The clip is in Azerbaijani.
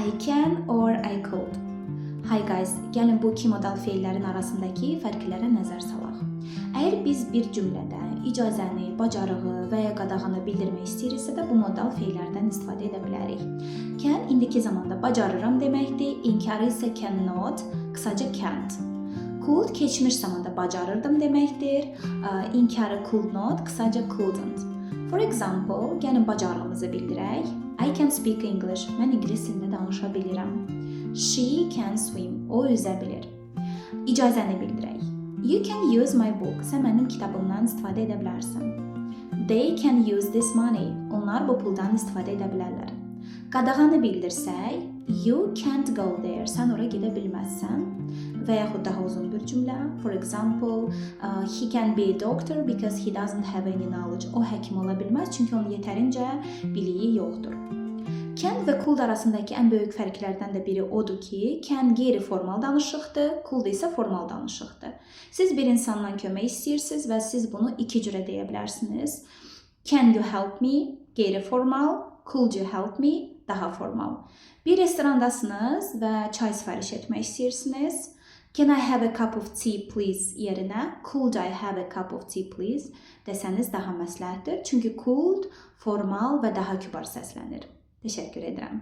I can or I could. Hi guys, gəlin bu iki modal feillərin arasındakı fərqlərə nəzər salaq. Əgər biz bir cümlədə icazəni, bacarığı və ya qadağanı bildirmək istəyiriksə də bu modal feillərdən istifadə edə bilərik. Can indiki zamanda bacarıram deməkdir, inkarı isə cannot, qısaca can't. Could keçmiş zamanda bacarırdım deməkdir, inkarı could not, qısaca couldn't. For example, gəlin bacarığımızı bildirək. I can speak English, mən ingilis dilində danışa bilirəm. She can swim, o üzə bilir. İcazəni bildirək. You can use my book, sən mənim kitabımdan istifadə edə bilərsən. They can use this money, onlar bu puldan istifadə edə bilərlər. Qadağanı bildirsək, you can't go there, sən ora gedə bilməzsən. Və yaxud daha uzun bir cümlə, for example, he can be a doctor because he doesn't have any knowledge. O həkim ola bilməz, çünki onun yetərincə biliyi yoxdur. Can və could arasındakı ən böyük fərqlərdən də biri odur ki, can qeyri-formal danışıqdır, could isə formal danışıqdır. Siz bir insandan kömək istəyirsiniz və siz bunu iki cürə deyə bilərsiniz. Can you help me? Qeyri-formal. Could you help me? Daha formal. Bir restorandasınız və çay sifariş etmək istəyirsiniz. Can I have a cup of tea please yerinə could I have a cup of tea please desəniz daha məsləhətdir. Çünki could formal və daha kübar səslənir. Təşəkkür edirəm.